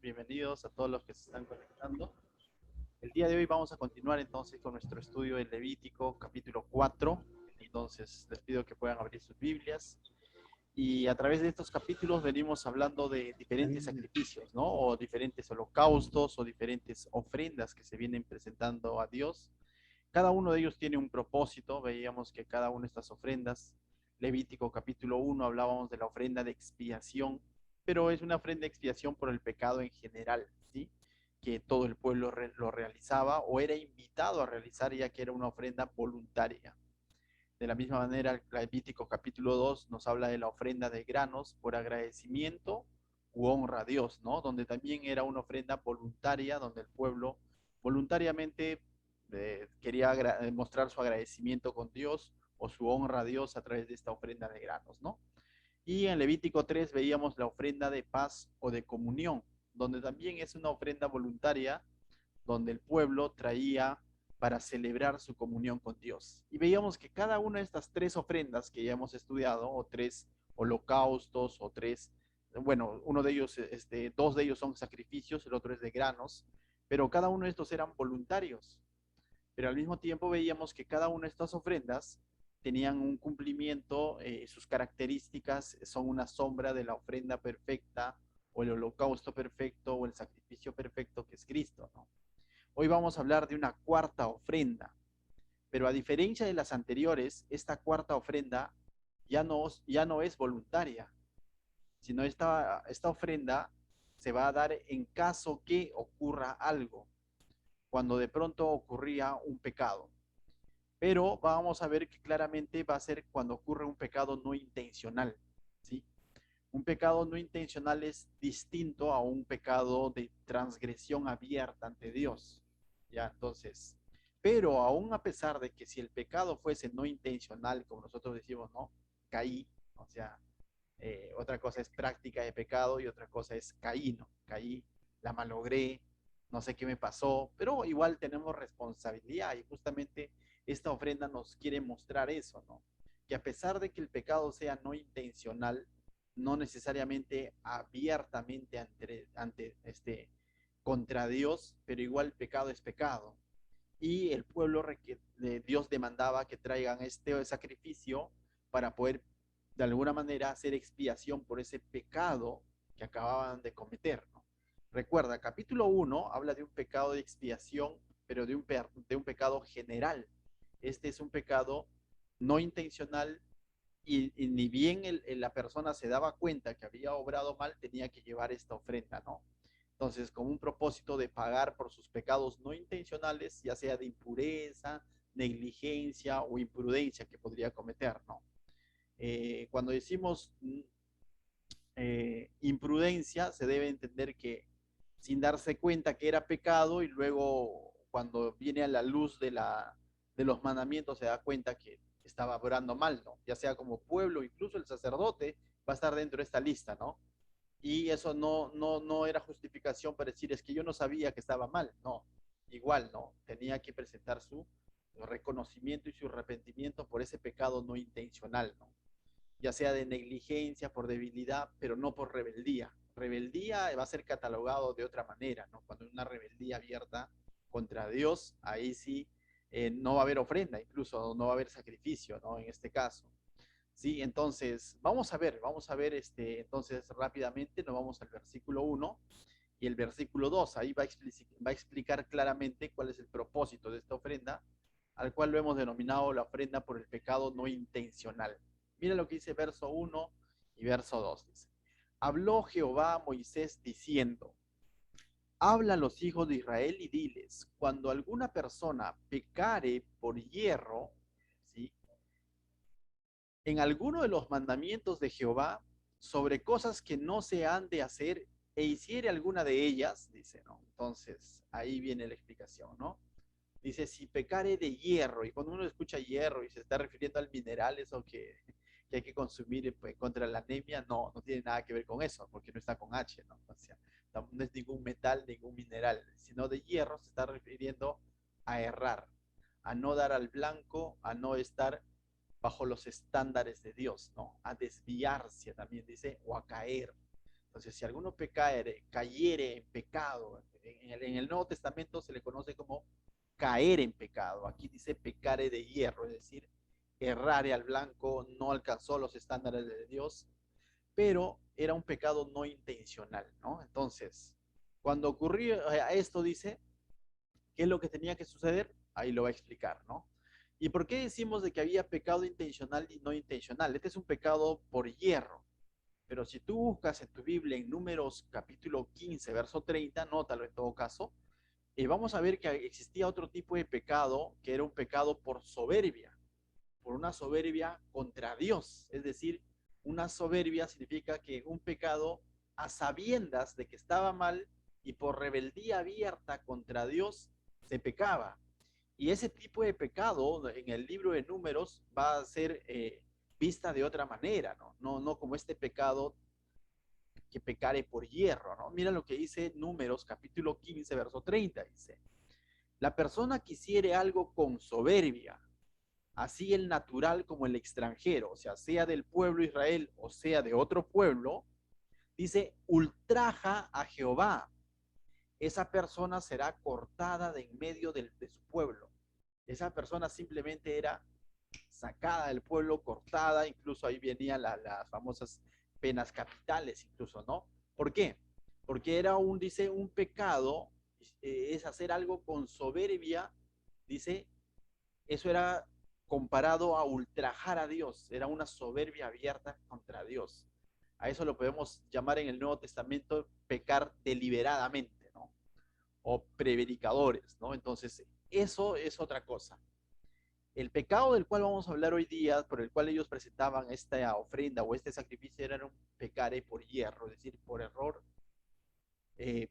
bienvenidos a todos los que se están conectando. El día de hoy vamos a continuar entonces con nuestro estudio de Levítico capítulo 4. Entonces les pido que puedan abrir sus Biblias y a través de estos capítulos venimos hablando de diferentes sacrificios, ¿no? O diferentes holocaustos o diferentes ofrendas que se vienen presentando a Dios. Cada uno de ellos tiene un propósito. Veíamos que cada una de estas ofrendas, Levítico capítulo 1, hablábamos de la ofrenda de expiación, pero es una ofrenda de expiación por el pecado en general, ¿sí? Que todo el pueblo lo realizaba o era invitado a realizar, ya que era una ofrenda voluntaria. De la misma manera, el Levítico capítulo 2 nos habla de la ofrenda de granos por agradecimiento u honra a Dios, ¿no? Donde también era una ofrenda voluntaria, donde el pueblo voluntariamente quería mostrar su agradecimiento con Dios o su honra a Dios a través de esta ofrenda de granos, ¿no? Y en Levítico 3 veíamos la ofrenda de paz o de comunión, donde también es una ofrenda voluntaria, donde el pueblo traía para celebrar su comunión con Dios. Y veíamos que cada una de estas tres ofrendas que ya hemos estudiado, o tres holocaustos, o tres, bueno, uno de ellos, dos de ellos son sacrificios, el otro es de granos, pero cada uno de estos eran voluntarios. Pero al mismo tiempo veíamos que cada una de estas ofrendas tenían un cumplimiento, sus características son una sombra de la ofrenda perfecta, o el holocausto perfecto, o el sacrificio perfecto que es Cristo, ¿no? Hoy vamos a hablar de una cuarta ofrenda, pero a diferencia de las anteriores, esta cuarta ofrenda ya no es voluntaria, sino esta ofrenda se va a dar en caso que ocurra algo, cuando de pronto ocurría un pecado. Pero vamos a ver que claramente va a ser cuando ocurre un pecado no intencional, ¿sí? Un pecado no intencional es distinto a un pecado de transgresión abierta ante Dios. Ya, entonces, pero aún a pesar de que si el pecado fuese no intencional, como nosotros decimos, ¿no? Caí, o sea, otra cosa es práctica de pecado y otra cosa es caí, ¿no? Caí, la malogré, no sé qué me pasó, pero igual tenemos responsabilidad y justamente esta ofrenda nos quiere mostrar eso, ¿no? Que a pesar de que el pecado sea no intencional, no necesariamente abiertamente contra Dios, pero igual pecado es pecado. Y el pueblo de Dios demandaba que traigan este sacrificio para poder de alguna manera hacer expiación por ese pecado que acababan de cometer, ¿no? Recuerda, capítulo 1 habla de un pecado de expiación, pero de un pecado general. Este es un pecado no intencional y ni bien la persona se daba cuenta que había obrado mal, tenía que llevar esta ofrenda, ¿no? Entonces, con un propósito de pagar por sus pecados no intencionales, ya sea de impureza, negligencia o imprudencia que podría cometer, ¿no? Cuando decimos imprudencia, se debe entender que sin darse cuenta que era pecado y luego cuando viene a la luz de los mandamientos se da cuenta que estaba obrando mal, ¿no? Ya sea como pueblo, incluso el sacerdote va a estar dentro de esta lista, ¿no? Y eso no era justificación para decir, es que yo no sabía que estaba mal, no, igual, ¿no? Tenía que presentar su reconocimiento y su arrepentimiento por ese pecado no intencional, ¿no? Ya sea de negligencia, por debilidad, pero no por rebeldía. Rebeldía va a ser catalogado de otra manera, ¿no? Cuando hay una rebeldía abierta contra Dios, ahí sí no va a haber ofrenda, incluso no va a haber sacrificio, ¿no? En este caso. Sí, entonces, vamos a ver entonces rápidamente, nos vamos al versículo 1 y el versículo 2. Ahí va a explicar claramente cuál es el propósito de esta ofrenda, al cual lo hemos denominado la ofrenda por el pecado no intencional. Mira lo que dice verso 1 y verso 2. Dice, habló Jehová a Moisés diciendo, habla a los hijos de Israel y diles, cuando alguna persona pecare por hierro, ¿sí? En alguno de los mandamientos de Jehová sobre cosas que no se han de hacer e hiciere alguna de ellas, dice, ¿no? Entonces, ahí viene la explicación, ¿no? Dice, si pecare de hierro, y cuando uno escucha hierro y se está refiriendo al mineral, eso que hay que consumir pues, contra la anemia, no tiene nada que ver con eso, porque no está con H, ¿no? O sea, no es ningún metal, ningún mineral, sino de hierro se está refiriendo a errar, a no dar al blanco, a no estar bajo los estándares de Dios, ¿no? A desviarse también dice, o a caer. Entonces, si alguno cayere en pecado, en el Nuevo Testamento se le conoce como caer en pecado. Aquí dice pecare de hierro, es decir, errare al blanco, no alcanzó los estándares de Dios, pero era un pecado no intencional, ¿no? Entonces, cuando ocurrió esto, dice, ¿qué es lo que tenía que suceder? Ahí lo va a explicar, ¿no? ¿Y por qué decimos de que había pecado intencional y no intencional? Este es un pecado por hierro. Pero si tú buscas en tu Biblia en Números capítulo 15, verso 30, nótalo en todo caso, vamos a ver que existía otro tipo de pecado, que era un pecado por soberbia, por una soberbia contra Dios. Es decir, una soberbia significa que un pecado a sabiendas de que estaba mal y por rebeldía abierta contra Dios se pecaba. Y ese tipo de pecado en el libro de Números va a ser vista de otra manera, ¿no? No como este pecado que pecare por hierro, ¿no? Mira lo que dice Números capítulo 15, verso 30, dice, la persona que hiciere algo con soberbia, así el natural como el extranjero, o sea del pueblo Israel o sea de otro pueblo, dice, ultraja a Jehová, esa persona será cortada de en medio de su pueblo. Esa persona simplemente era sacada del pueblo, cortada, incluso ahí venían las famosas penas capitales, incluso, ¿no? ¿Por qué? Porque era dice, un pecado, es hacer algo con soberbia, dice, eso era comparado a ultrajar a Dios, era una soberbia abierta contra Dios. A eso lo podemos llamar en el Nuevo Testamento pecar deliberadamente, ¿no? O prevaricadores, ¿no? Entonces, eso es otra cosa. El pecado del cual vamos a hablar hoy día, por el cual ellos presentaban esta ofrenda o este sacrificio, era un pecare por hierro, es decir, por error,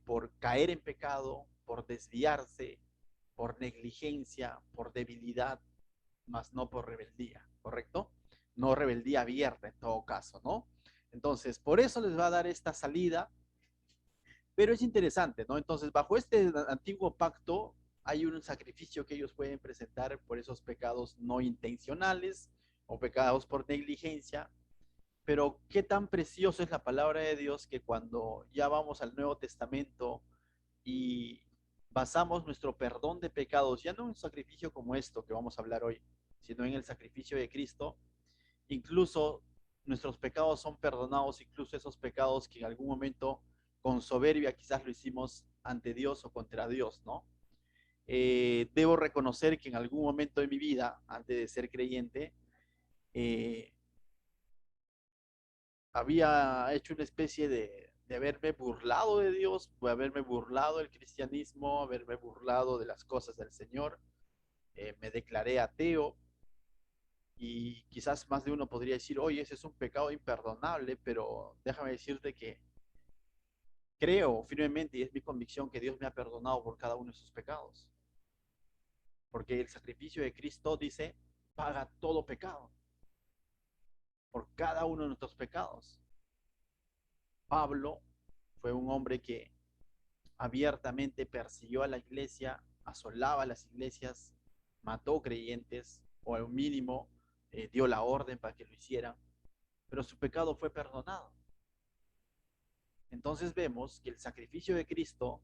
por caer en pecado, por desviarse, por negligencia, por debilidad, más no por rebeldía, ¿correcto? No rebeldía abierta en todo caso, ¿no? Entonces, por eso les va a dar esta salida, pero es interesante, ¿no? Entonces, bajo este antiguo pacto hay un sacrificio que ellos pueden presentar por esos pecados no intencionales o pecados por negligencia, pero qué tan precioso es la palabra de Dios que cuando ya vamos al Nuevo Testamento y basamos nuestro perdón de pecados, ya no en un sacrificio como esto que vamos a hablar hoy, sino en el sacrificio de Cristo, incluso nuestros pecados son perdonados, incluso esos pecados que en algún momento con soberbia quizás lo hicimos ante Dios o contra Dios, ¿no? Debo reconocer que en algún momento de mi vida, antes de ser creyente, eh, había hecho una especie de haberme burlado de Dios, de haberme burlado del cristianismo, haberme burlado de las cosas del Señor. Me declaré ateo y quizás más de uno podría decir, oye, ese es un pecado imperdonable, pero déjame decirte que creo firmemente y es mi convicción que Dios me ha perdonado por cada uno de sus pecados. Porque el sacrificio de Cristo dice, paga todo pecado, por cada uno de nuestros pecados. Pablo fue un hombre que abiertamente persiguió a la iglesia, asolaba las iglesias, mató creyentes, o al mínimo dio la orden para que lo hicieran, pero su pecado fue perdonado. Entonces vemos que el sacrificio de Cristo,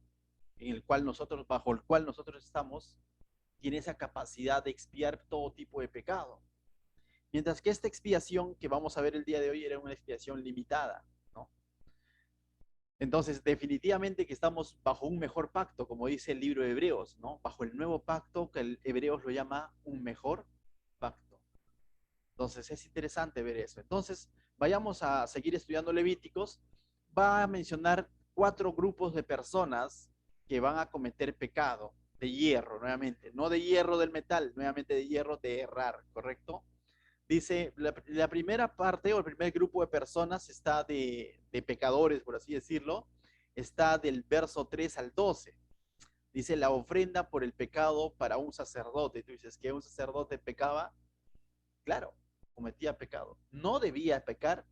bajo el cual nosotros estamos, tiene esa capacidad de expiar todo tipo de pecado. Mientras que esta expiación que vamos a ver el día de hoy era una expiación limitada, ¿no? Entonces, definitivamente que estamos bajo un mejor pacto, como dice el libro de Hebreos, ¿no? Bajo el nuevo pacto que el Hebreos lo llama un mejor pacto. Entonces, es interesante ver eso. Entonces, vayamos a seguir estudiando Levíticos. Va a mencionar 4 grupos de personas que van a cometer pecado de hierro, nuevamente. No de hierro del metal, nuevamente de hierro de errar, ¿correcto? Dice, la primera parte o el primer grupo de personas está de pecadores, por así decirlo, está del verso 3 al 12. Dice, la ofrenda por el pecado para un sacerdote. Tú dices, ¿que un sacerdote pecaba? Claro, cometía pecado. No debía pecar,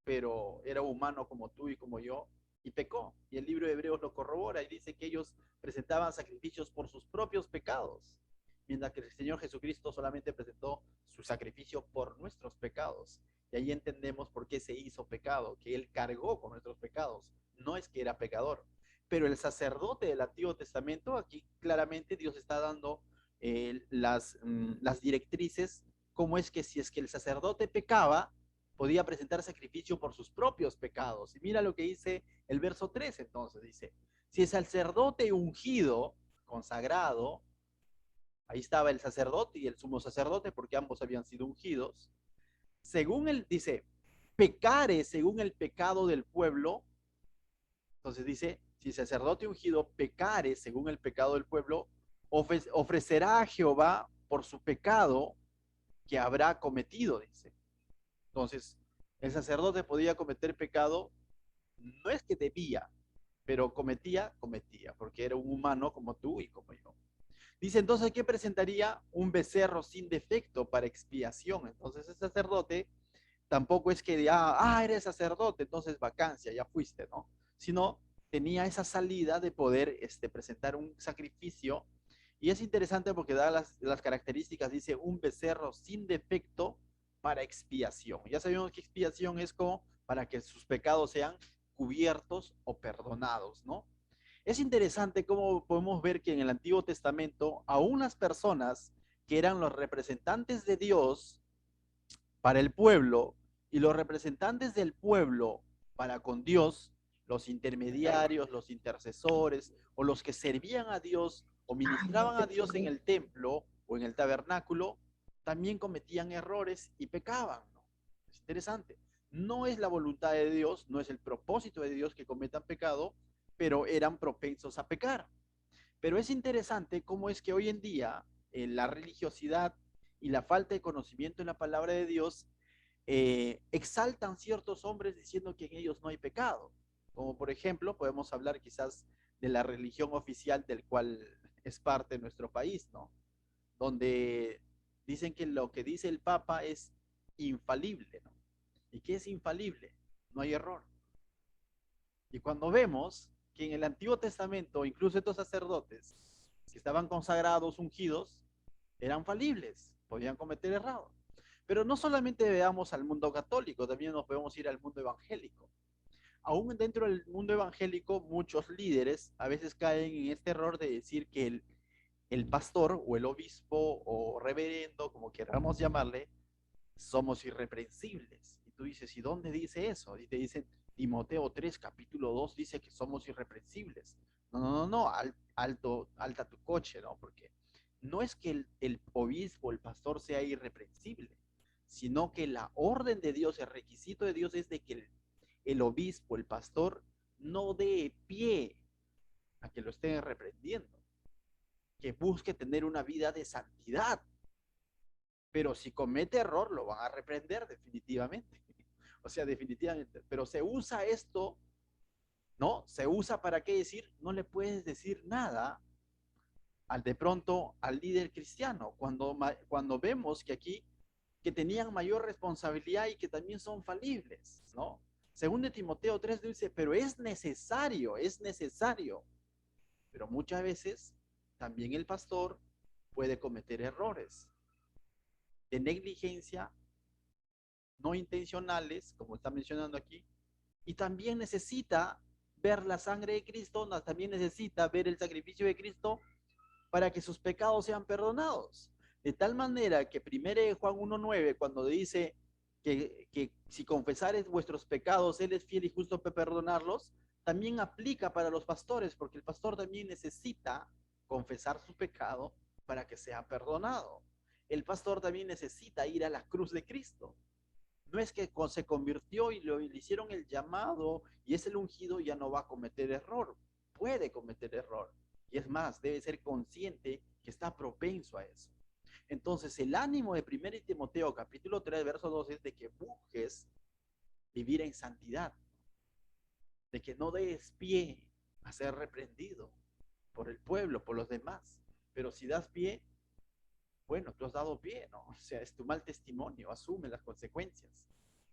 pero era humano como tú y como yo, y pecó. Y el libro de Hebreos lo corrobora y dice que ellos presentaban sacrificios por sus propios pecados, mientras que el Señor Jesucristo solamente presentó su sacrificio por nuestros pecados. Y ahí entendemos por qué se hizo pecado, que Él cargó con nuestros pecados. No es que era pecador. Pero el sacerdote del Antiguo Testamento, aquí claramente Dios está dando las directrices, cómo es que si es que el sacerdote pecaba, podía presentar sacrificio por sus propios pecados. Y mira lo que dice el verso 3, entonces dice, si el sacerdote ungido, consagrado, ahí estaba el sacerdote y el sumo sacerdote, porque ambos habían sido ungidos, según él dice, pecare según el pecado del pueblo, entonces dice, si el sacerdote ungido pecare según el pecado del pueblo, ofrecerá a Jehová por su pecado que habrá cometido, dice. Entonces, el sacerdote podía cometer pecado, no es que debía, pero cometía, porque era un humano como tú y como yo. Dice entonces que presentaría un becerro sin defecto para expiación. Entonces el sacerdote tampoco es que eres sacerdote, entonces vacancia, ya fuiste, ¿no? Sino tenía esa salida de poder presentar un sacrificio. Y es interesante porque da las características, dice un becerro sin defecto para expiación. Ya sabemos que expiación es como para que sus pecados sean cubiertos o perdonados, ¿no? Es interesante cómo podemos ver que en el Antiguo Testamento, aún las personas que eran los representantes de Dios para el pueblo y los representantes del pueblo para con Dios, los intermediarios, los intercesores o los que servían a Dios o ministraban a Dios en el templo o en el tabernáculo, también cometían errores y pecaban, ¿no? Es interesante. No es la voluntad de Dios, no es el propósito de Dios que cometan pecado, pero eran propensos a pecar. Pero es interesante cómo es que hoy en día la religiosidad y la falta de conocimiento en la palabra de Dios exaltan ciertos hombres diciendo que en ellos no hay pecado. Como por ejemplo, podemos hablar quizás de la religión oficial del cual es parte nuestro país, ¿no? Donde dicen que lo que dice el Papa es infalible, ¿no? ¿Y qué es infalible? No hay error. Y cuando vemos que en el Antiguo Testamento, incluso estos sacerdotes que estaban consagrados, ungidos, eran falibles, podían cometer errores. Pero no solamente veamos al mundo católico, también nos podemos ir al mundo evangélico. Aún dentro del mundo evangélico, muchos líderes a veces caen en este error de decir que el pastor o el obispo o reverendo, como queramos llamarle, somos irreprensibles. Y tú dices, ¿y dónde dice eso? Y te dicen, Timoteo 3, capítulo 2, dice que somos irreprensibles. No, no, no, no, alta tu coche, ¿no? Porque no es que el obispo, el pastor sea irreprensible, sino que la orden de Dios, el requisito de Dios es de que el obispo, el pastor, no dé pie a que lo estén reprendiendo, que busque tener una vida de santidad, pero si comete error lo van a reprender definitivamente. O sea, definitivamente. Pero se usa esto, ¿no? Se usa para qué decir, no le puedes decir nada al de pronto al líder cristiano, cuando vemos que aquí que tenían mayor responsabilidad y que también son falibles, ¿no? Según de Timoteo 3 dice, pero es necesario. Pero muchas veces también el pastor puede cometer errores de negligencia no intencionales, como está mencionando aquí, y también necesita ver la sangre de Cristo, también necesita ver el sacrificio de Cristo para que sus pecados sean perdonados. De tal manera que 1 Juan 1.9, cuando dice que si confesares vuestros pecados, Él es fiel y justo para perdonarlos, también aplica para los pastores, porque el pastor también necesita confesar su pecado para que sea perdonado. El pastor también necesita ir a la cruz de Cristo. No es que se convirtió y le hicieron el llamado y es el ungido, ya no va a cometer error. Puede cometer error. Y es más, debe ser consciente que está propenso a eso. Entonces, el ánimo de 1 Timoteo capítulo 3, verso 2 es de que busques vivir en santidad, de que no des pie a ser reprendido por el pueblo, por los demás. Pero si das pie, bueno, tú has dado pie, ¿no? O sea, es tu mal testimonio, asume las consecuencias.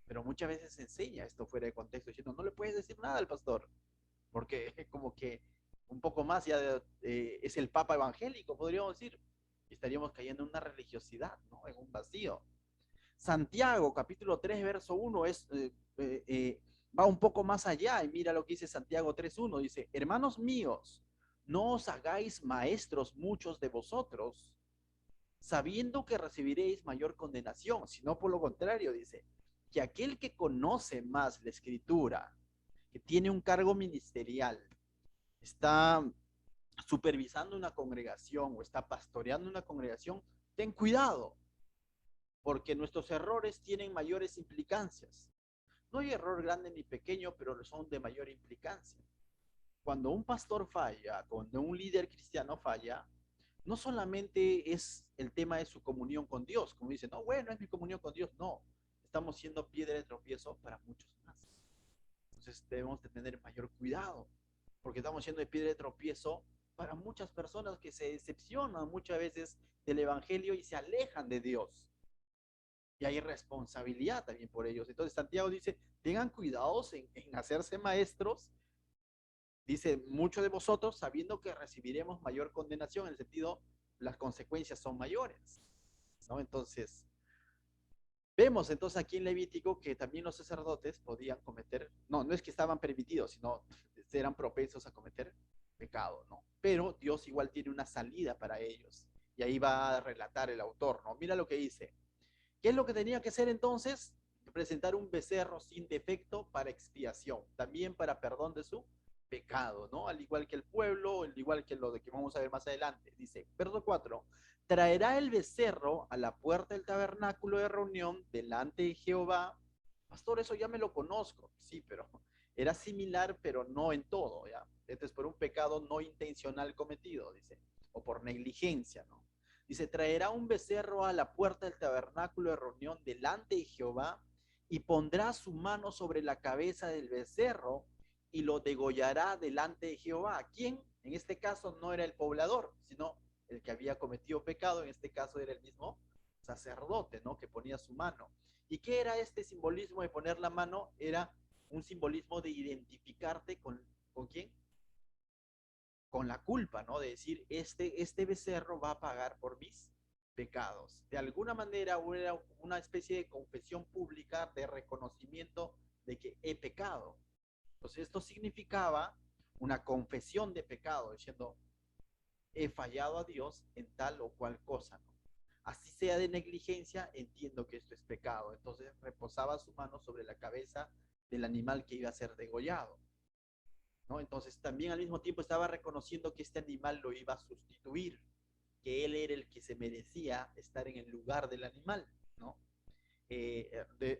Pero muchas veces se enseña esto fuera de contexto, diciendo, no le puedes decir nada al pastor, porque como que un poco más ya es el papa evangélico, podríamos decir, y estaríamos cayendo en una religiosidad, ¿no? En un vacío. Santiago, capítulo 3, verso 1, va un poco más allá y mira lo que dice Santiago 3:1. Dice, hermanos míos, no os hagáis maestros muchos de vosotros, sabiendo que recibiréis mayor condenación, sino por lo contrario, dice, que aquel que conoce más la escritura, que tiene un cargo ministerial, está supervisando una congregación o está pastoreando una congregación, ten cuidado, porque nuestros errores tienen mayores implicancias. No hay error grande ni pequeño, pero son de mayor implicancia. Cuando un pastor falla, cuando un líder cristiano falla, no solamente es el tema de su comunión con Dios, como dicen, no, bueno, es mi comunión con Dios, no, estamos siendo piedra de tropiezo para muchos más. Entonces debemos de tener mayor cuidado, porque estamos siendo de piedra de tropiezo para muchas personas que se decepcionan muchas veces del Evangelio y se alejan de Dios. Y hay responsabilidad también por ellos. Entonces Santiago dice, tengan cuidados en hacerse maestros. Dice, muchos de vosotros sabiendo que recibiremos mayor condenación, en el sentido, las consecuencias son mayores, ¿no? Entonces, vemos entonces aquí en Levítico que también los sacerdotes podían cometer, no, no es que estaban permitidos, sino eran propensos a cometer pecado, ¿no? Pero Dios igual tiene una salida para ellos. Y ahí va a relatar el autor, ¿no? Mira lo que dice. ¿Qué es lo que tenía que hacer entonces? Presentar un becerro sin defecto para expiación, también para perdón de su pecado, ¿no? Al igual que el pueblo, al igual que lo de que vamos a ver más adelante. Dice, verso 4, traerá el becerro a la puerta del tabernáculo de reunión delante de Jehová. Pastor, eso ya me lo conozco. Sí, pero era similar, pero no en todo, ¿ya? Este es por un pecado no intencional cometido, dice, o por negligencia, ¿no? Dice, traerá un becerro a la puerta del tabernáculo de reunión delante de Jehová y pondrá su mano sobre la cabeza del becerro y lo degollará delante de Jehová. ¿Quién? En este caso no era el poblador, sino el que había cometido pecado. En este caso era el mismo sacerdote, ¿no? Que ponía su mano. ¿Y qué era este simbolismo de poner la mano? Era un simbolismo de identificarte ¿con quién? Con la culpa, ¿no? De decir, este becerro va a pagar por mis pecados. De alguna manera era una especie de confesión pública de reconocimiento de que he pecado. Entonces esto significaba una confesión de pecado, diciendo, he fallado a Dios en tal o cual cosa, ¿no? Así sea de negligencia, entiendo que esto es pecado. Entonces reposaba su mano sobre la cabeza del animal que iba a ser degollado, ¿no? Entonces también al mismo tiempo estaba reconociendo que este animal lo iba a sustituir, que él era el que se merecía estar en el lugar del animal, ¿no?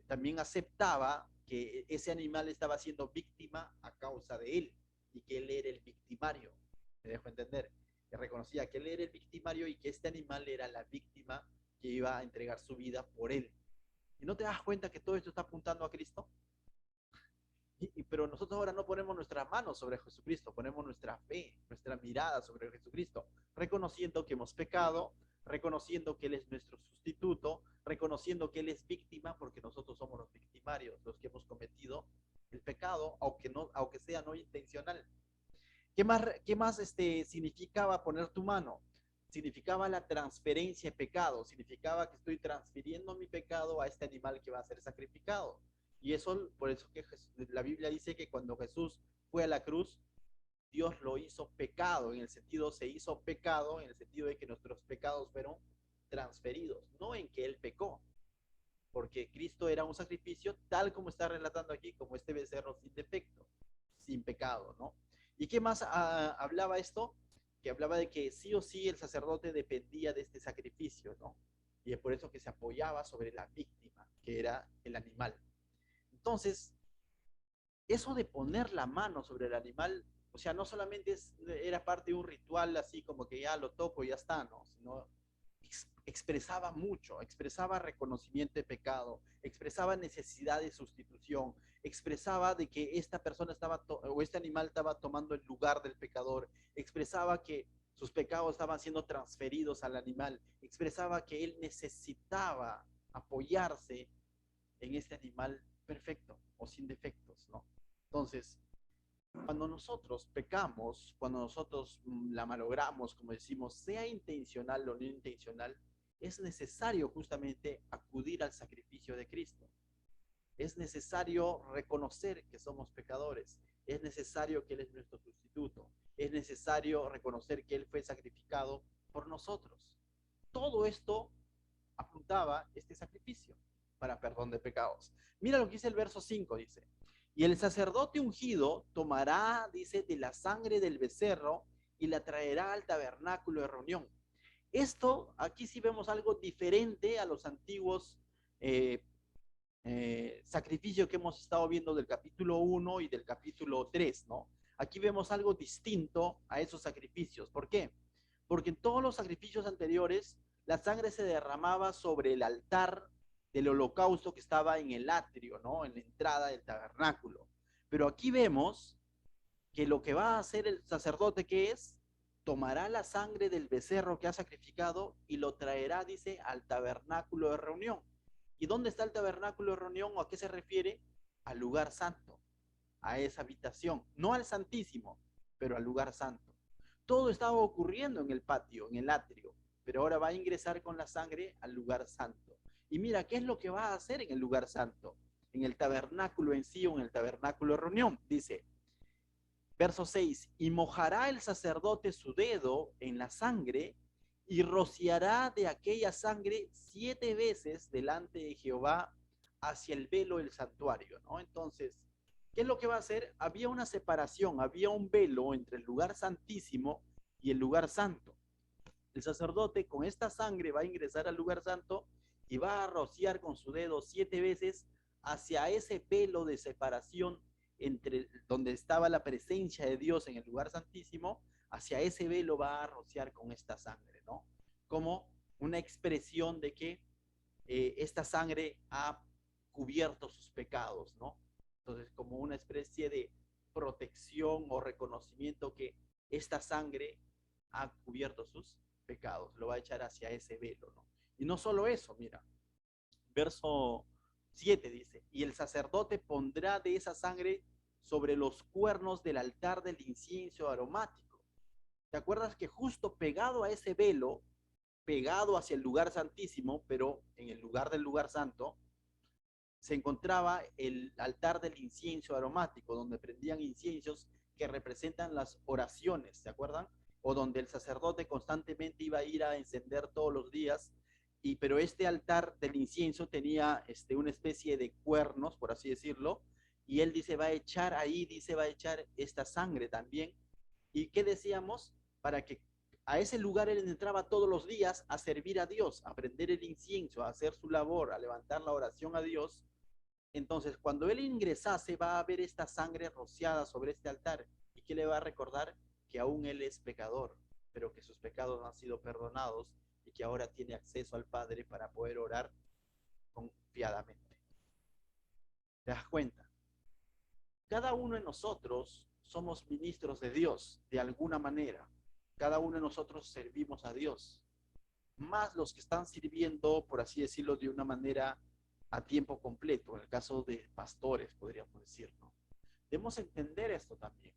También aceptaba que ese animal estaba siendo víctima a causa de él y que él era el victimario, me dejo entender, que reconocía que él era el victimario y que este animal era la víctima que iba a entregar su vida por él. ¿Y no te das cuenta que todo esto está apuntando a Cristo? Pero nosotros ahora no ponemos nuestras manos sobre Jesucristo, ponemos nuestra fe, nuestra mirada sobre Jesucristo, reconociendo que hemos pecado, reconociendo que Él es nuestro sustituto, reconociendo que Él es víctima, porque nosotros somos los victimarios, los que hemos cometido el pecado, aunque sea no intencional. ¿Qué más significaba poner tu mano? Significaba la transferencia de pecado, significaba que estoy transfiriendo mi pecado a este animal que va a ser sacrificado. Y eso, por eso que la Biblia dice que cuando Jesús fue a la cruz, Dios lo hizo pecado, en el sentido, se hizo pecado, en el sentido de que nuestros pecados fueron transferidos, no en que Él pecó, porque Cristo era un sacrificio tal como está relatando aquí, como este becerro sin defecto, sin pecado, ¿no? ¿Y qué más hablaba esto? Que hablaba de que sí o sí el sacerdote dependía de este sacrificio, ¿no? Y es por eso que se apoyaba sobre la víctima, que era el animal. Entonces, eso de poner la mano sobre el animal, o sea, no solamente era parte de un ritual así como que ya lo toco y ya está, ¿no? Sino expresaba mucho, expresaba reconocimiento de pecado, expresaba necesidad de sustitución, expresaba de que esta persona o este animal estaba tomando el lugar del pecador, expresaba que sus pecados estaban siendo transferidos al animal, expresaba que él necesitaba apoyarse en este animal perfecto o sin defectos, ¿no? Entonces, cuando nosotros pecamos, cuando nosotros la malogramos, como decimos, sea intencional o no intencional, es necesario justamente acudir al sacrificio de Cristo. Es necesario reconocer que somos pecadores. Es necesario que Él es nuestro sustituto. Es necesario reconocer que Él fue sacrificado por nosotros. Todo esto apuntaba este sacrificio para perdón de pecados. Mira lo que dice el verso 5, dice, y el sacerdote ungido tomará, dice, de la sangre del becerro y la traerá al tabernáculo de reunión. Esto, aquí sí vemos algo diferente a los antiguos sacrificios que hemos estado viendo del capítulo 1 y del capítulo 3, ¿no? Aquí vemos algo distinto a esos sacrificios. ¿Por qué? Porque en todos los sacrificios anteriores, la sangre se derramaba sobre el altar del holocausto que estaba en el atrio, ¿no? En la entrada del tabernáculo. Pero aquí vemos que lo que va a hacer el sacerdote, ¿qué es? Tomará la sangre del becerro que ha sacrificado y lo traerá, dice, al tabernáculo de reunión. ¿Y dónde está el tabernáculo de reunión o a qué se refiere? Al lugar santo, a esa habitación, no al santísimo, pero al lugar santo. Todo estaba ocurriendo en el patio, en el atrio, pero ahora va a ingresar con la sangre al lugar santo. Y mira, ¿qué es lo que va a hacer en el lugar santo? En el tabernáculo en sí o en el tabernáculo de reunión. Dice, verso 6, y mojará el sacerdote su dedo en la sangre y rociará de aquella sangre 7 veces delante de Jehová hacia el velo del santuario, ¿no? Entonces, ¿qué es lo que va a hacer? Había una separación, había un velo entre el lugar santísimo y el lugar santo. El sacerdote con esta sangre va a ingresar al lugar santo y va a rociar con su dedo 7 veces hacia ese velo de separación entre donde estaba la presencia de Dios en el lugar santísimo, hacia ese velo va a rociar con esta sangre, ¿no? Como una expresión de que esta sangre ha cubierto sus pecados, ¿no? Entonces, como una especie de protección o reconocimiento que esta sangre ha cubierto sus pecados, lo va a echar hacia ese velo, ¿no? Y no solo eso, mira, verso 7 dice, y el sacerdote pondrá de esa sangre sobre los cuernos del altar del incienso aromático. ¿Te acuerdas que justo pegado a ese velo, pegado hacia el lugar santísimo, pero en el lugar del lugar santo, se encontraba el altar del incienso aromático, donde prendían inciensos que representan las oraciones, ¿se acuerdan? O donde el sacerdote constantemente iba a ir a encender todos los días, pero este altar del incienso tenía una especie de cuernos, por así decirlo, y él dice, va a echar ahí, dice, va a echar esta sangre también. ¿Y qué decíamos? Para que a ese lugar él entraba todos los días a servir a Dios, a prender el incienso, a hacer su labor, a levantar la oración a Dios. Entonces, cuando él ingresase, va a haber esta sangre rociada sobre este altar. ¿Y qué le va a recordar? Que aún él es pecador, pero que sus pecados han sido perdonados y que ahora tiene acceso al Padre para poder orar confiadamente. ¿Te das cuenta? Cada uno de nosotros somos ministros de Dios, de alguna manera. Cada uno de nosotros servimos a Dios. Más los que están sirviendo, por así decirlo, de una manera a tiempo completo, en el caso de pastores, podríamos decir, ¿no? Debemos entender esto también,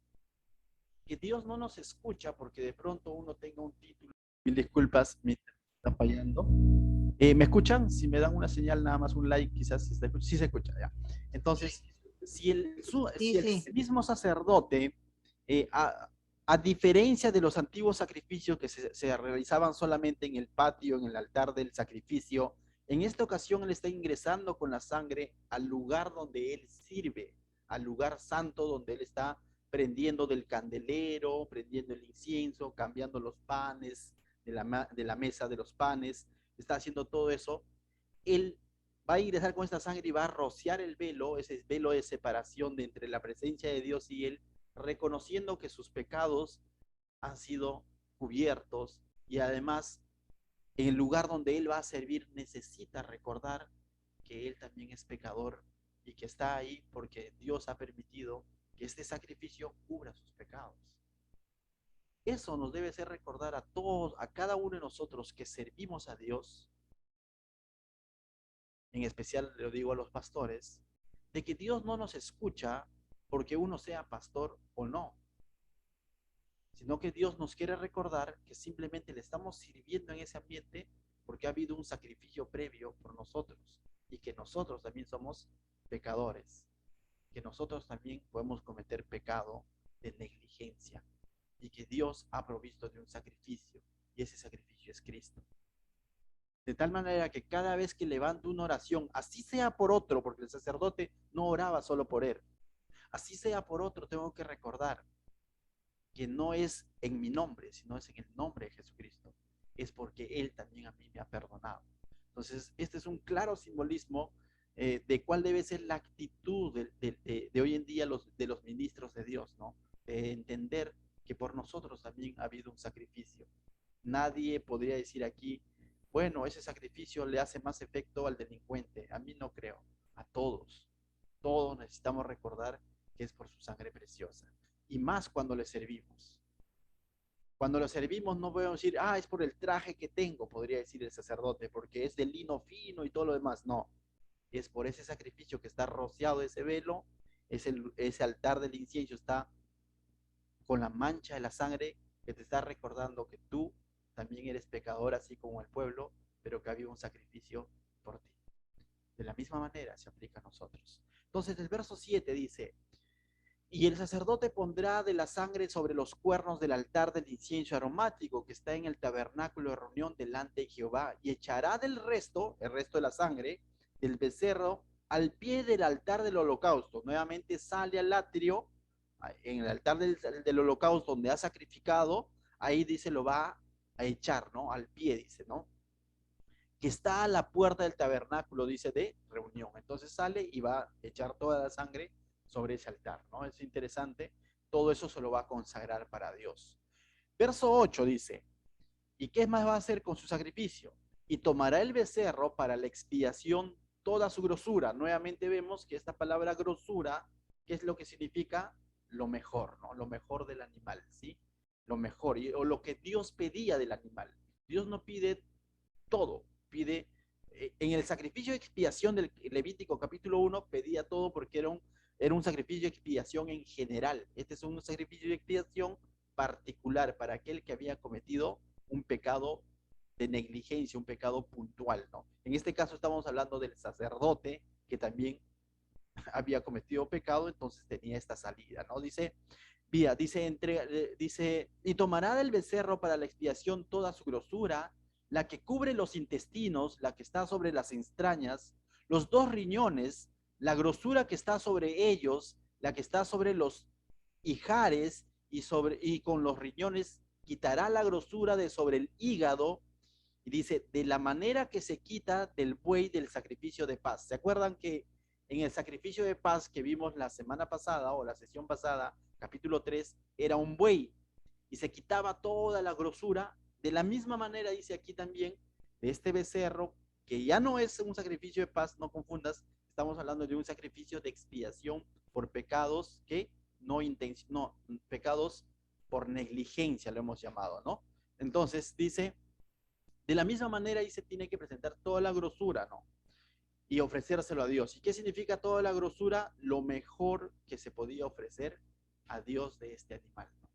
que Dios no nos escucha porque de pronto uno tenga un título. Mil disculpas, me está fallando. ¿Me escuchan? Si me dan una señal, nada más un like, quizás sí se escucha, ya. Entonces, si el mismo sacerdote, a diferencia de los antiguos sacrificios que se realizaban solamente en el patio, en el altar del sacrificio, en esta ocasión él está ingresando con la sangre al lugar donde él sirve, al lugar santo donde él está prendiendo del candelero, prendiendo el incienso, cambiando los panes de la mesa de los panes, está haciendo todo eso. Él va a ingresar con esta sangre y va a rociar el velo, ese velo de separación de entre la presencia de Dios y él, reconociendo que sus pecados han sido cubiertos y además en el lugar donde él va a servir necesita recordar que él también es pecador y que está ahí porque Dios ha permitido que este sacrificio cubra sus pecados. Eso nos debe hacer recordar a todos, a cada uno de nosotros que servimos a Dios, en especial lo digo a los pastores, de que Dios no nos escucha porque uno sea pastor o no, sino que Dios nos quiere recordar que simplemente le estamos sirviendo en ese ambiente porque ha habido un sacrificio previo por nosotros y que nosotros también somos pecadores, que nosotros también podemos cometer pecado de negligencia y que Dios ha provisto de un sacrificio y ese sacrificio es Cristo. De tal manera que cada vez que levanto una oración, así sea por otro, porque el sacerdote no oraba solo por él, así sea por otro, tengo que recordar que no es en mi nombre, sino es en el nombre de Jesucristo. Es porque Él también a mí me ha perdonado. Entonces, este es un claro simbolismo de cuál debe ser la actitud de hoy en día de los ministros de Dios, ¿no? De entender que por nosotros también ha habido un sacrificio. Nadie podría decir aquí, bueno, ese sacrificio le hace más efecto al delincuente. A mí no creo. A todos. Todos necesitamos recordar que es por su sangre preciosa. Y más cuando le servimos. Cuando lo servimos no podemos decir, ah, es por el traje que tengo, podría decir el sacerdote, porque es de lino fino y todo lo demás. No, es por ese sacrificio que está rociado ese velo, ese altar del incienso está con la mancha de la sangre que te está recordando que tú también eres pecador, así como el pueblo, pero que había un sacrificio por ti. De la misma manera se aplica a nosotros. Entonces el verso 7 dice, y el sacerdote pondrá de la sangre sobre los cuernos del altar del incienso aromático que está en el tabernáculo de reunión delante de Jehová, y echará del resto, el resto de la sangre, del becerro, al pie del altar del holocausto. Nuevamente sale al atrio, en el altar del holocausto donde ha sacrificado, ahí dice lo va a echar, ¿no? Al pie, dice, ¿no? Que está a la puerta del tabernáculo, dice, de reunión. Entonces sale y va a echar toda la sangre sobre ese altar, ¿no? Es interesante. Todo eso se lo va a consagrar para Dios. Verso 8 dice, ¿y qué más va a hacer con su sacrificio? Y tomará el becerro para la expiación toda su grosura. Nuevamente vemos que esta palabra grosura, ¿qué es lo que significa? Lo mejor, ¿no? Lo mejor del animal, ¿sí? Lo mejor, o lo que Dios pedía del animal. Dios no pide todo, pide, en el sacrificio de expiación del Levítico capítulo 1 pedía todo porque era un sacrificio de expiación en general. Este es un sacrificio de expiación particular para aquel que había cometido un pecado de negligencia, un pecado puntual, ¿no? En este caso estamos hablando del sacerdote que también había cometido pecado, entonces tenía esta salida, ¿no? Dice, y tomará del becerro para la expiación toda su grosura, la que cubre los intestinos, la que está sobre las entrañas, los dos riñones, la grosura que está sobre ellos, la que está sobre los ijares y con los riñones quitará la grosura de sobre el hígado. Y dice, de la manera que se quita del buey del sacrificio de paz. ¿Se acuerdan que en el sacrificio de paz que vimos la semana pasada o la sesión pasada, capítulo 3, era un buey y se quitaba toda la grosura? De la misma manera dice aquí también de este becerro, que ya no es un sacrificio de paz, no confundas, estamos hablando de un sacrificio de expiación por pecados que no, pecados por negligencia lo hemos llamado, ¿no? Entonces dice, de la misma manera ahí se tiene que presentar toda la grosura, ¿no? Y ofrecérselo a Dios. ¿Y qué significa toda la grosura? Lo mejor que se podía ofrecer a Dios de este animal, ¿no?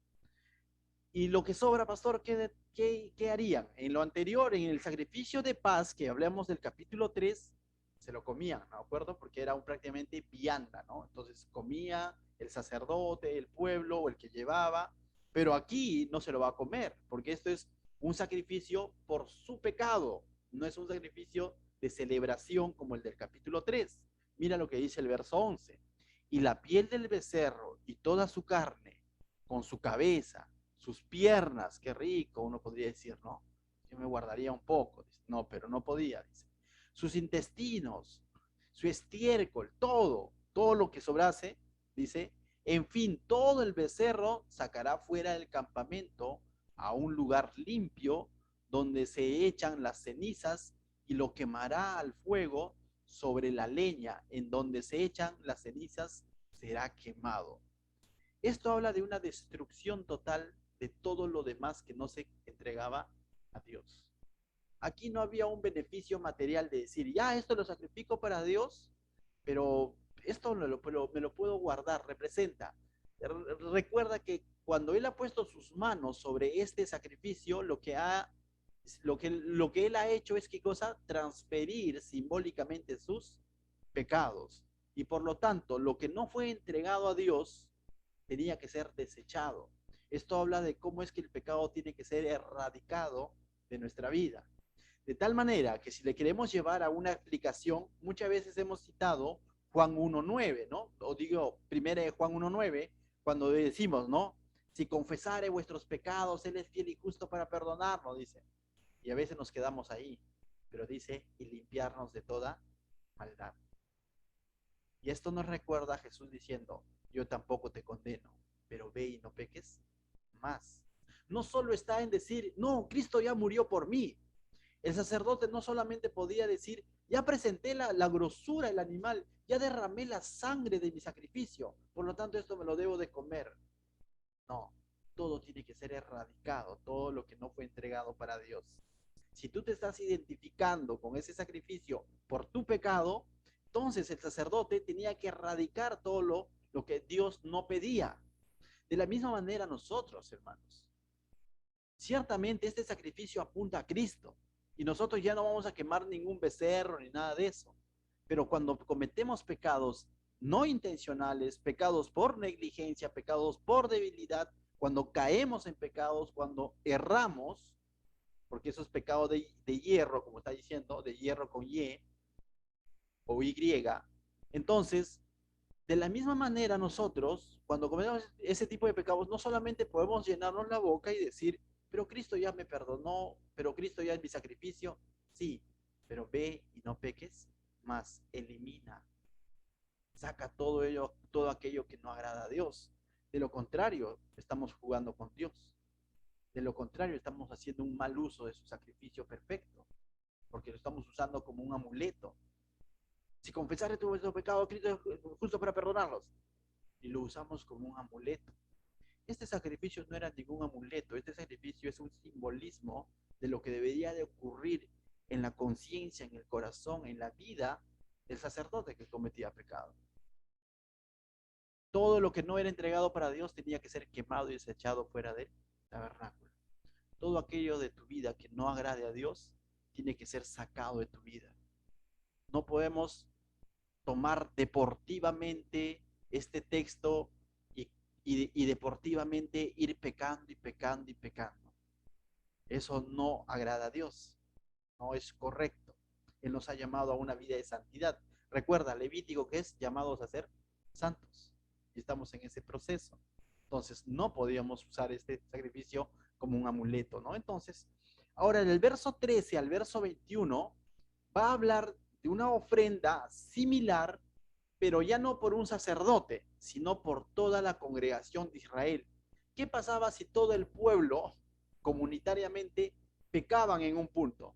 Y lo que sobra, pastor, ¿qué harían? En lo anterior, en el sacrificio de paz, que hablamos del capítulo 3, se lo comían, ¿no? ¿De acuerdo? Porque era prácticamente vianda, ¿no? Entonces comía el sacerdote, el pueblo o el que llevaba, pero aquí no se lo va a comer, porque esto es un sacrificio por su pecado, no es un sacrificio de celebración como el del capítulo 3. Mira lo que dice el verso 11. Y la piel del becerro y toda su carne, con su cabeza, sus piernas, qué rico, uno podría decir, ¿no? Yo me guardaría un poco. Dice, no, pero no podía, dice. Sus intestinos, su estiércol, todo lo que sobrase, dice, en fin, todo el becerro sacará fuera del campamento a un lugar limpio donde se echan las cenizas y lo quemará al fuego sobre la leña en donde se echan las cenizas será quemado. Esto habla de una destrucción total de todo lo demás que no se entregaba a Dios. Aquí no había un beneficio material de decir, ya esto lo sacrifico para Dios, pero esto me lo puedo guardar, representa. Recuerda que cuando Él ha puesto sus manos sobre este sacrificio, lo que ha Lo que él ha hecho es, ¿qué cosa? Transferir simbólicamente sus pecados. Y por lo tanto, lo que no fue entregado a Dios tenía que ser desechado. Esto habla de cómo es que el pecado tiene que ser erradicado de nuestra vida. De tal manera que si le queremos llevar a una explicación, muchas veces hemos citado Juan 1.9, ¿no? O digo, primera de Juan 1.9, cuando decimos, ¿no? Si confesare vuestros pecados, Él es fiel y justo para perdonarnos, dice. Y a veces nos quedamos ahí, pero dice, y limpiarnos de toda maldad. Y esto nos recuerda a Jesús diciendo, yo tampoco te condeno, pero ve y no peques más. No solo está en decir, no, Cristo ya murió por mí. El sacerdote no solamente podía decir, ya presenté la grosura del animal, ya derramé la sangre de mi sacrificio, por lo tanto esto me lo debo de comer. No, todo tiene que ser erradicado, todo lo que no fue entregado para Dios. Si tú te estás identificando con ese sacrificio por tu pecado, entonces el sacerdote tenía que erradicar todo lo que Dios no pedía. De la misma manera nosotros, hermanos. Ciertamente este sacrificio apunta a Cristo y nosotros ya no vamos a quemar ningún becerro ni nada de eso. Pero cuando cometemos pecados no intencionales, pecados por negligencia, pecados por debilidad, cuando caemos en pecados, cuando erramos, porque eso es pecado de hierro, como está diciendo, de hierro con Y o Y, entonces, de la misma manera nosotros, cuando cometemos ese tipo de pecados, no solamente podemos llenarnos la boca y decir, pero Cristo ya me perdonó, pero Cristo ya es mi sacrificio, sí, pero ve y no peques, más elimina, saca todo ello, todo aquello que no agrada a Dios. De lo contrario, estamos jugando con Dios. De lo contrario, estamos haciendo un mal uso de su sacrificio perfecto, porque lo estamos usando como un amuleto. Si confesare tu vuestro pecado, Cristo es justo para perdonarlos. Y lo usamos como un amuleto. Este sacrificio no era ningún amuleto, este sacrificio es un simbolismo de lo que debería de ocurrir en la conciencia, en el corazón, en la vida del sacerdote que cometía pecado. Todo lo que no era entregado para Dios tenía que ser quemado y desechado fuera del tabernáculo. Todo aquello de tu vida que no agrade a Dios tiene que ser sacado de tu vida. No podemos tomar deportivamente este texto y deportivamente ir pecando y pecando y pecando. Eso no agrada a Dios, no es correcto. Él nos ha llamado a una vida de santidad. Recuerda, Levítico, que es llamados a ser santos. Y estamos en ese proceso. Entonces, no podíamos usar este sacrificio como un amuleto, ¿no? Entonces, ahora del verso 13 al verso 21 va a hablar de una ofrenda similar, pero ya no por un sacerdote, sino por toda la congregación de Israel. ¿Qué pasaba si todo el pueblo comunitariamente pecaban en un punto?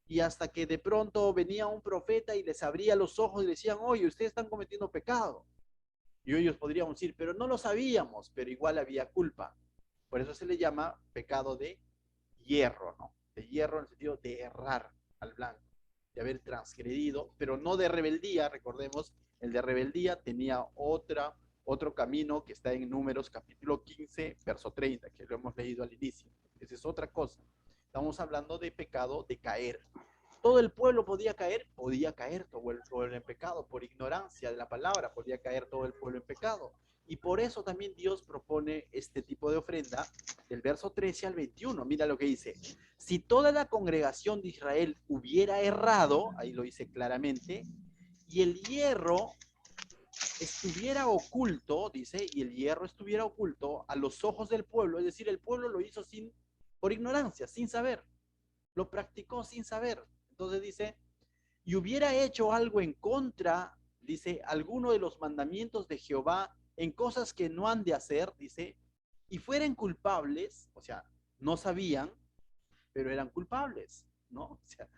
Y hasta que de pronto venía un profeta y les abría los ojos y decían, oye, ustedes están cometiendo pecado. Y ellos podrían decir, pero no lo sabíamos, pero igual había culpa. Por eso se le llama pecado de hierro, ¿no? De hierro en el sentido de errar al blanco, de haber transgredido, pero no de rebeldía, recordemos, el de rebeldía tenía otro camino que está en Números capítulo 15, verso 30, que lo hemos leído al inicio. Esa es otra cosa. Estamos hablando de pecado de caer. Todo el pueblo podía caer todo el pueblo en pecado, por ignorancia de la palabra, podía caer todo el pueblo en pecado. Y por eso también Dios propone este tipo de ofrenda del verso 13 al 21. Mira lo que dice. Si toda la congregación de Israel hubiera errado, ahí lo dice claramente, y el hierro estuviera oculto, dice, y el hierro estuviera oculto a los ojos del pueblo, es decir, el pueblo lo hizo por ignorancia, sin saber, lo practicó sin saber. Entonces dice, y hubiera hecho algo en contra, dice, alguno de los mandamientos de Jehová en cosas que no han de hacer, dice, y fueran culpables, o sea, no sabían, pero eran culpables, ¿no? O sea,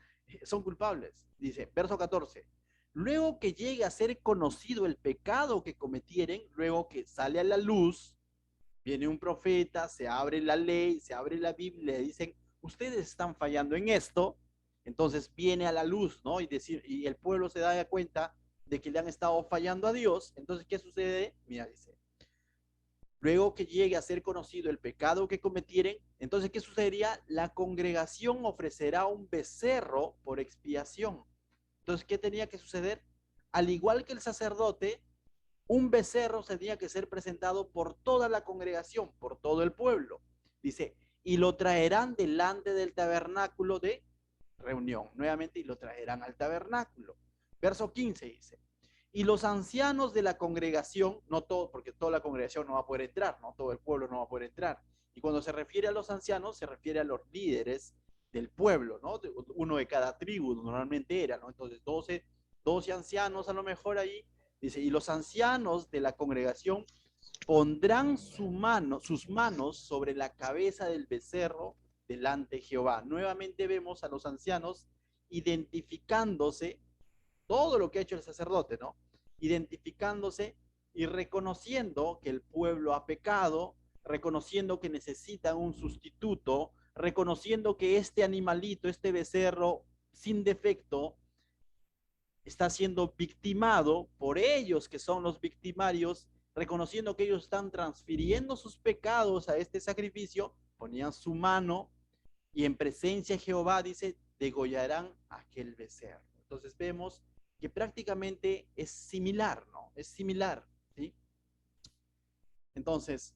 son culpables. Dice, verso 14, luego que llegue a ser conocido el pecado que cometieren, luego que sale a la luz, viene un profeta, se abre la ley, se abre la Biblia, y dicen, ustedes están fallando en esto, entonces viene a la luz, ¿no? Y el pueblo se da cuenta de que le han estado fallando a Dios, entonces, ¿qué sucede? Mira, dice, luego que llegue a ser conocido el pecado que cometieren, entonces, ¿qué sucedería? La congregación ofrecerá un becerro por expiación. Entonces, ¿qué tenía que suceder? Al igual que el sacerdote, un becerro tenía que ser presentado por toda la congregación, por todo el pueblo. Dice, y lo traerán delante del tabernáculo de reunión. Nuevamente, y lo traerán al tabernáculo. Verso 15 dice, y los ancianos de la congregación, no todo, porque toda la congregación no va a poder entrar, no todo el pueblo no va a poder entrar. Y cuando se refiere a los ancianos, se refiere a los líderes del pueblo, ¿no? Uno de cada tribu normalmente era, ¿no? Entonces 12 ancianos a lo mejor ahí. Dice, y los ancianos de la congregación pondrán sus manos sobre la cabeza del becerro delante de Jehová. Nuevamente vemos a los ancianos identificándose todo lo que ha hecho el sacerdote, ¿no? Identificándose y reconociendo que el pueblo ha pecado, reconociendo que necesitan un sustituto, reconociendo que este animalito, este becerro sin defecto, está siendo victimado por ellos que son los victimarios, reconociendo que ellos están transfiriendo sus pecados a este sacrificio, ponían su mano y en presencia de Jehová, dice, degollarán aquel becerro. Entonces vemos que prácticamente es similar, ¿no? Es similar, ¿sí? Entonces,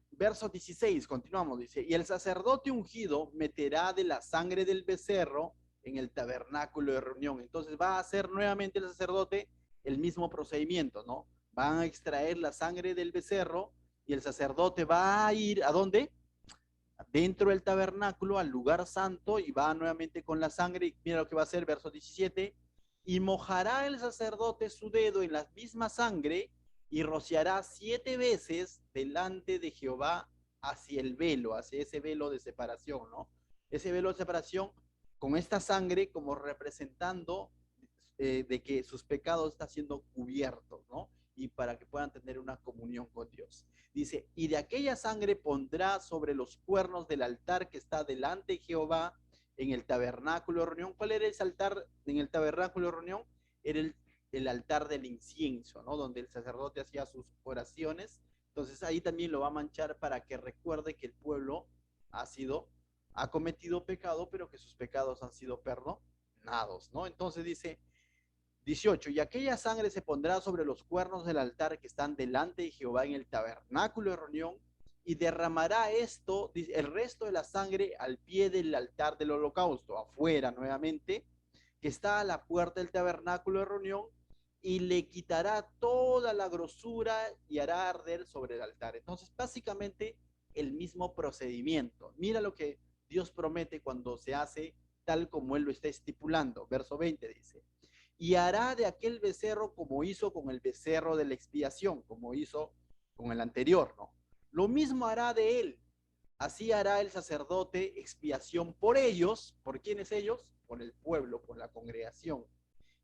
verso 16, continuamos, dice, y el sacerdote ungido meterá de la sangre del becerro en el tabernáculo de reunión. Entonces va a hacer nuevamente el sacerdote el mismo procedimiento, ¿no? Van a extraer la sangre del becerro y el sacerdote va a ir, ¿a dónde? Dentro del tabernáculo, al lugar santo, y va nuevamente con la sangre, y mira lo que va a hacer, verso 17, y mojará el sacerdote su dedo en la misma sangre, y rociará 7 veces delante de Jehová hacia el velo, hacia ese velo de separación, ¿no? Ese velo de separación con esta sangre como representando de que sus pecados están siendo cubiertos, ¿no? Y para que puedan tener una comunión con Dios. Dice, y de aquella sangre pondrá sobre los cuernos del altar que está delante de Jehová en el tabernáculo de reunión. ¿Cuál era ese altar en el tabernáculo de reunión? Era el altar del incienso, ¿no? Donde el sacerdote hacía sus oraciones. Entonces ahí también lo va a manchar para que recuerde que el pueblo ha cometido pecado, pero que sus pecados han sido perdonados, ¿no? Entonces dice, 18, y aquella sangre se pondrá sobre los cuernos del altar que están delante de Jehová en el tabernáculo de reunión, y derramará el resto de la sangre al pie del altar del holocausto, afuera nuevamente, que está a la puerta del tabernáculo de reunión, y le quitará toda la grosura y hará arder sobre el altar. Entonces, básicamente, el mismo procedimiento. Mira lo que Dios promete cuando se hace tal como Él lo está estipulando. Verso 20 dice, y hará de aquel becerro como hizo con el becerro de la expiación, como hizo con el anterior, ¿no? Lo mismo hará de él. Así hará el sacerdote expiación por ellos. ¿Por quiénes ellos? Por el pueblo, por la congregación.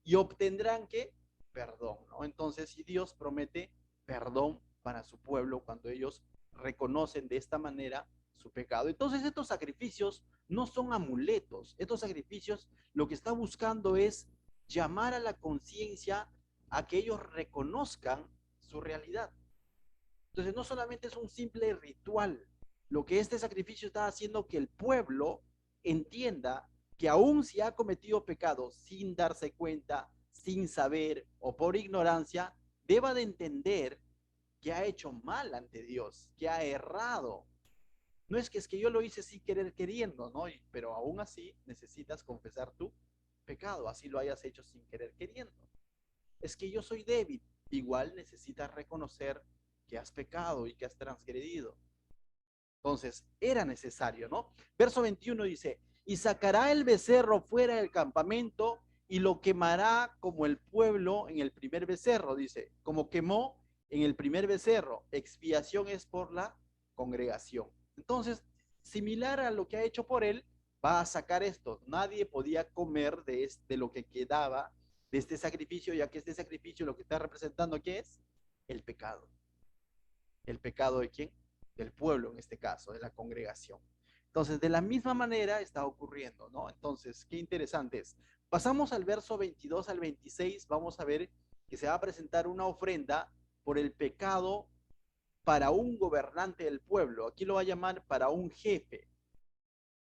Y obtendrán que perdón, ¿no? Entonces, si Dios promete perdón para su pueblo cuando ellos reconocen de esta manera su pecado. Entonces, estos sacrificios no son amuletos. Estos sacrificios lo que está buscando es llamar a la conciencia a que ellos reconozcan su realidad. Entonces, no solamente es un simple ritual, lo que este sacrificio está haciendo que el pueblo entienda que aun si ha cometido pecado sin darse cuenta, sin saber o por ignorancia, deba de entender que ha hecho mal ante Dios, que ha errado. No es que yo lo hice sin querer queriendo, ¿no? Pero aún así necesitas confesar tu pecado, así lo hayas hecho sin querer queriendo. Es que yo soy débil, igual necesitas reconocer que has pecado y que has transgredido. Entonces, era necesario, ¿no? Verso 21 dice, y sacará el becerro fuera del campamento y lo quemará como el pueblo en el primer becerro, dice, como quemó en el primer becerro. Expiación es por la congregación. Entonces, similar a lo que ha hecho por él, va a sacar esto. Nadie podía comer de lo que quedaba de este sacrificio, ya que este sacrificio lo que está representando, ¿qué es? El pecado. ¿El pecado de quién? Del pueblo, en este caso, de la congregación. Entonces, de la misma manera está ocurriendo, ¿no? Entonces, qué interesante es. Pasamos al verso 22 al 26, vamos a ver que se va a presentar una ofrenda por el pecado para un gobernante del pueblo. Aquí lo va a llamar para un jefe.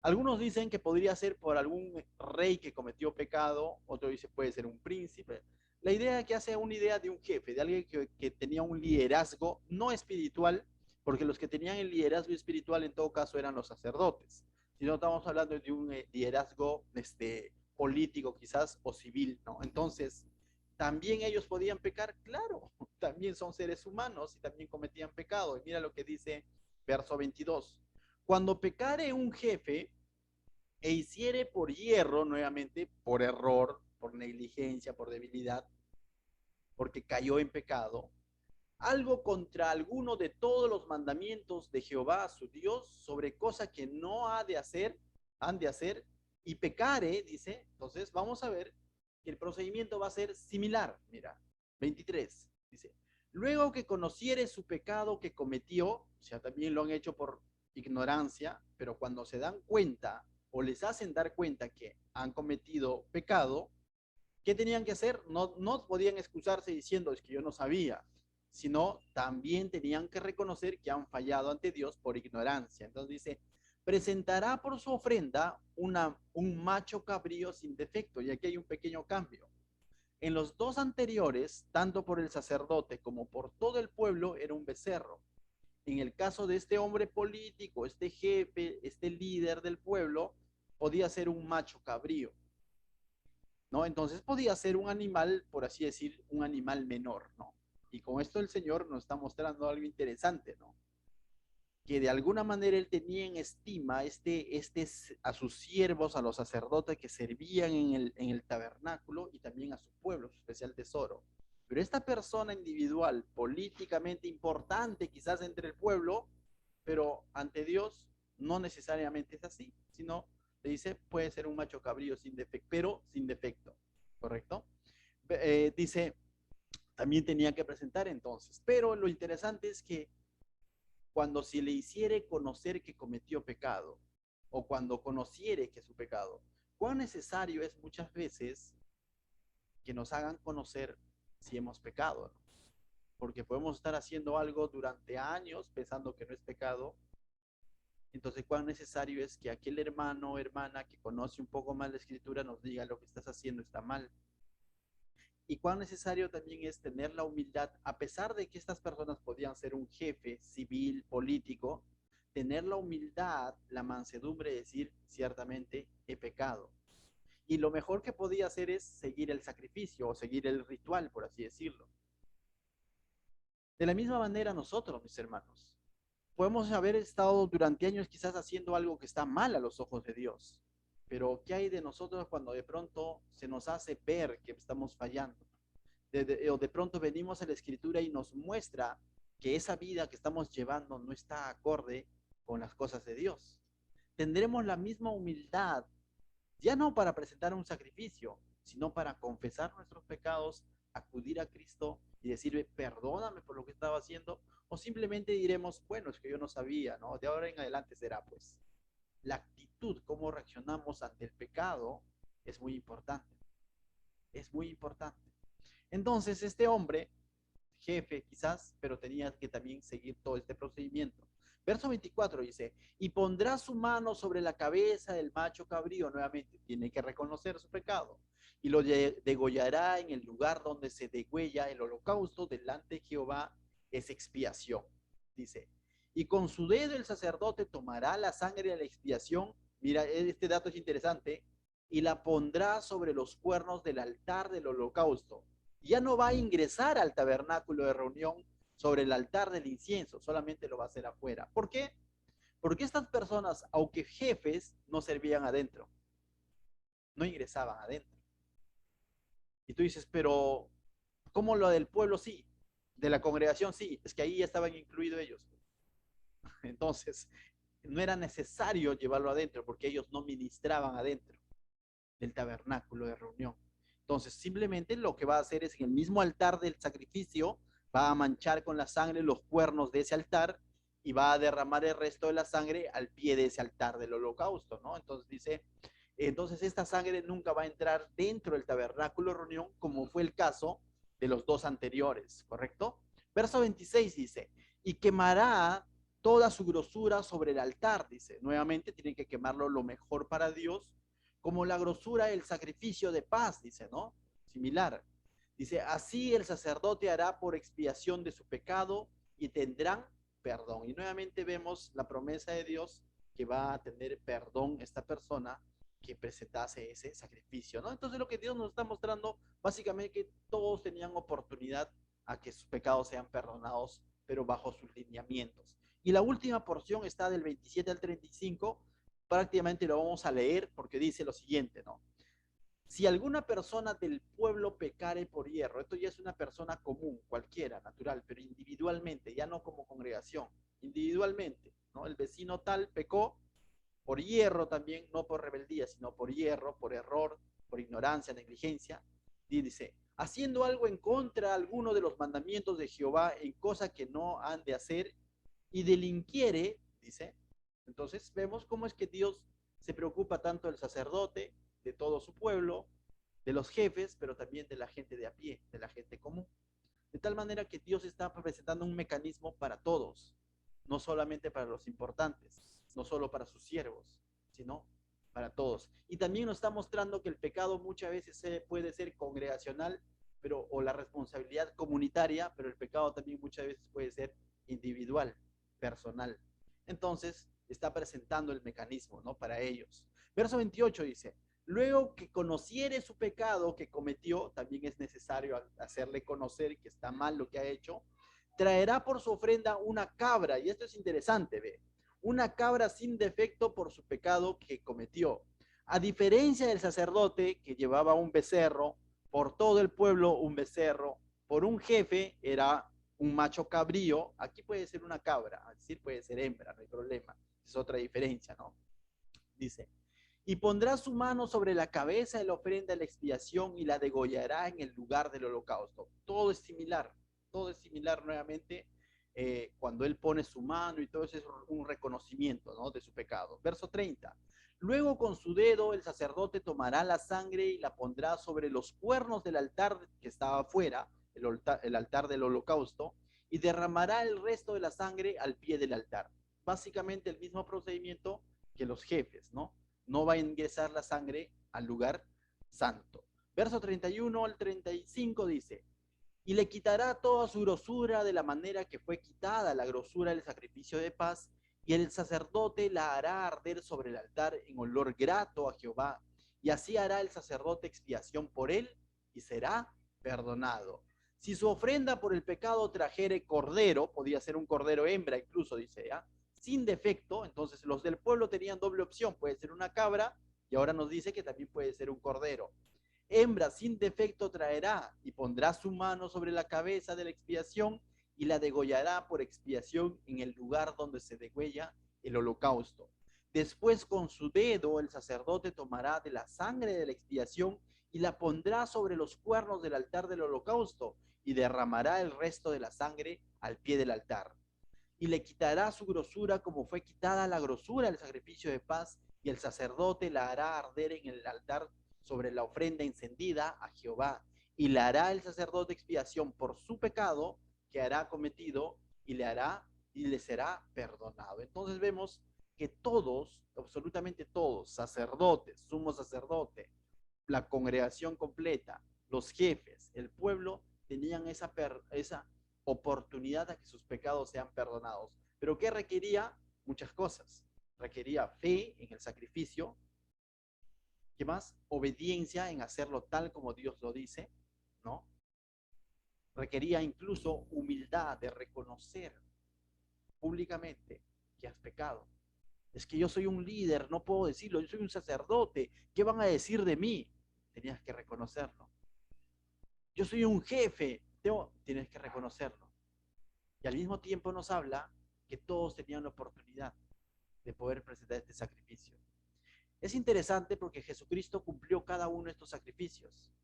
Algunos dicen que podría ser por algún rey que cometió pecado, otro dice puede ser un príncipe. La idea que hace una idea de un jefe, de alguien que tenía un liderazgo no espiritual, porque los que tenían el liderazgo espiritual en todo caso eran los sacerdotes. Si no estamos hablando de un liderazgo político quizás o civil, ¿no? Entonces, ¿también ellos podían pecar? Claro, también son seres humanos y también cometían pecado. Y mira lo que dice verso 22. Cuando pecare un jefe e hiciere por hierro, nuevamente, por error, por negligencia, por debilidad, porque cayó en pecado, algo contra alguno de todos los mandamientos de Jehová su Dios, sobre cosa que no han de hacer, y pecare, dice, entonces vamos a ver que el procedimiento va a ser similar. Mira, 23, dice, luego que conociere su pecado que cometió, o sea, también lo han hecho por ignorancia, pero cuando se dan cuenta o les hacen dar cuenta que han cometido pecado, ¿qué tenían que hacer? No podían excusarse diciendo, es que yo no sabía, sino también tenían que reconocer que han fallado ante Dios por ignorancia. Entonces dice, presentará por su ofrenda un macho cabrío sin defecto. Y aquí hay un pequeño cambio. En los dos anteriores, tanto por el sacerdote como por todo el pueblo, era un becerro. En el caso de este hombre político, este jefe, este líder del pueblo, podía ser un macho cabrío, ¿no? Entonces podía ser un animal, por así decir, un animal menor, ¿no? Y con esto el Señor nos está mostrando algo interesante, ¿no? Que de alguna manera él tenía en estima a sus siervos, a los sacerdotes que servían en el tabernáculo y también a su pueblo, su especial tesoro. Pero esta persona individual, políticamente importante quizás entre el pueblo, pero ante Dios no necesariamente es así, sino le dice puede ser un macho cabrío sin defecto, pero sin defecto, ¿correcto? Dice, también tenía que presentar entonces, pero lo interesante es que cuando se le hiciere conocer que cometió pecado, o cuando conociere que es su pecado, cuán necesario es muchas veces que nos hagan conocer si hemos pecado, ¿no? Porque podemos estar haciendo algo durante años pensando que no es pecado. Entonces, cuán necesario es que aquel hermano o hermana que conoce un poco más la escritura nos diga lo que estás haciendo está mal. Y cuán necesario también es tener la humildad, a pesar de que estas personas podían ser un jefe civil, político, tener la humildad, la mansedumbre de decir, ciertamente he pecado. Y lo mejor que podía hacer es seguir el sacrificio o seguir el ritual, por así decirlo. De la misma manera nosotros, mis hermanos, podemos haber estado durante años quizás haciendo algo que está mal a los ojos de Dios, pero ¿qué hay de nosotros cuando de pronto se nos hace ver que estamos fallando? O de pronto venimos a la escritura y nos muestra que esa vida que estamos llevando no está acorde con las cosas de Dios. Tendremos la misma humildad, ya no para presentar un sacrificio, sino para confesar nuestros pecados, acudir a Cristo y decirle, perdóname por lo que estaba haciendo, o simplemente diremos, bueno, es que yo no sabía, ¿no? De ahora en adelante será, pues. La actitud, cómo reaccionamos ante el pecado, es muy importante. Es muy importante. Entonces, este hombre, jefe quizás, pero tenía que también seguir todo este procedimiento. Verso 24 dice, y pondrá su mano sobre la cabeza del macho cabrío, nuevamente, tiene que reconocer su pecado, y lo degollará en el lugar donde se degüella el holocausto delante de Jehová, es expiación, dice. Y con su dedo el sacerdote tomará la sangre de la expiación, mira, este dato es interesante, y la pondrá sobre los cuernos del altar del holocausto. Ya no va a ingresar al tabernáculo de reunión sobre el altar del incienso, solamente lo va a hacer afuera. ¿Por qué? Porque estas personas, aunque jefes, no servían adentro, no ingresaban adentro. Y tú dices, pero ¿cómo lo del pueblo sí? De la congregación sí, es que ahí ya estaban incluidos ellos. Entonces, no era necesario llevarlo adentro porque ellos no ministraban adentro del tabernáculo de reunión. Entonces, simplemente lo que va a hacer es en el mismo altar del sacrificio, va a manchar con la sangre los cuernos de ese altar y va a derramar el resto de la sangre al pie de ese altar del holocausto, ¿no? Entonces dice, entonces esta sangre nunca va a entrar dentro del tabernáculo de reunión, como fue el caso de los dos anteriores, ¿correcto? Verso 26 dice, y quemará toda su grosura sobre el altar, dice. Nuevamente tienen que quemarlo lo mejor para Dios, como la grosura del sacrificio de paz, dice, ¿no? Similar. Dice, así el sacerdote hará por expiación de su pecado y tendrán perdón. Y nuevamente vemos la promesa de Dios que va a tener perdón esta persona que presentase ese sacrificio, ¿no? Entonces lo que Dios nos está mostrando básicamente que todos tenían oportunidad a que sus pecados sean perdonados, pero bajo sus lineamientos. Y la última porción está del 27 al 35, prácticamente lo vamos a leer porque dice lo siguiente, ¿no? Si alguna persona del pueblo pecare por hierro, esto ya es una persona común, cualquiera, natural, pero individualmente, ya no como congregación, individualmente, ¿no? El vecino tal pecó por hierro también, no por rebeldía, sino por hierro, por error, por ignorancia, negligencia. Y dice, haciendo algo en contra alguno de los mandamientos de Jehová en cosa que no han de hacer y delinquiere, dice. Entonces vemos cómo es que Dios se preocupa tanto del sacerdote, de todo su pueblo, de los jefes, pero también de la gente de a pie, de la gente común. De tal manera que Dios está presentando un mecanismo para todos, no solamente para los importantes, no solo para sus siervos, sino para todos. Y también nos está mostrando que el pecado muchas veces puede ser congregacional, pero, o la responsabilidad comunitaria, pero el pecado también muchas veces puede ser individual, personal. Entonces, está presentando el mecanismo, ¿no? Para ellos. Verso 28 dice, luego que conociere su pecado que cometió, también es necesario hacerle conocer que está mal lo que ha hecho, traerá por su ofrenda una cabra, y esto es interesante, ve, una cabra sin defecto por su pecado que cometió. A diferencia del sacerdote que llevaba un becerro, por todo el pueblo un becerro, por un jefe era un macho cabrío, aquí puede ser una cabra, es decir, puede ser hembra, no hay problema, es otra diferencia, ¿no? Dice, y pondrá su mano sobre la cabeza de la ofrenda de la expiación y la degollará en el lugar del holocausto. Todo es similar nuevamente cuando él pone su mano y todo eso es un reconocimiento, ¿no? De su pecado. Verso 30. Luego con su dedo el sacerdote tomará la sangre y la pondrá sobre los cuernos del altar que estaba afuera, el altar del holocausto, y derramará el resto de la sangre al pie del altar. Básicamente el mismo procedimiento que los jefes, ¿no? No va a ingresar la sangre al lugar santo. Verso 31 al 35 dice, y le quitará toda su grosura de la manera que fue quitada la grosura del sacrificio de paz, y el sacerdote la hará arder sobre el altar en olor grato a Jehová, y así hará el sacerdote expiación por él, y será perdonado. Si su ofrenda por el pecado trajere cordero, podía ser un cordero hembra incluso, dice ya, sin defecto, entonces los del pueblo tenían doble opción, puede ser una cabra, y ahora nos dice que también puede ser un cordero. Hembra sin defecto traerá y pondrá su mano sobre la cabeza de la expiación y la degollará por expiación en el lugar donde se degüella el holocausto. Después con su dedo el sacerdote tomará de la sangre de la expiación y la pondrá sobre los cuernos del altar del holocausto y derramará el resto de la sangre al pie del altar. Y le quitará su grosura como fue quitada la grosura del sacrificio de paz, y el sacerdote la hará arder en el altar sobre la ofrenda encendida a Jehová, y le hará el sacerdote expiación por su pecado que hará cometido, y le hará y le será perdonado. Entonces vemos que todos, absolutamente todos, sacerdotes, sumo sacerdote, la congregación completa, los jefes, el pueblo, tenían esa oportunidad a que sus pecados sean perdonados. Pero ¿qué requería? Muchas cosas. Requería fe en el sacrificio. ¿Qué más? Obediencia en hacerlo tal como Dios lo dice, ¿no? Requería incluso humildad de reconocer públicamente que has pecado. Es que yo soy un líder, no puedo decirlo, yo soy un sacerdote, ¿qué van a decir de mí? Tenías que reconocerlo. Yo soy un jefe, tienes que reconocerlo. Y al mismo tiempo nos habla que todos tenían la oportunidad de poder presentar este sacrificio. Es interesante porque Jesucristo cumplió cada uno de estos sacrificios.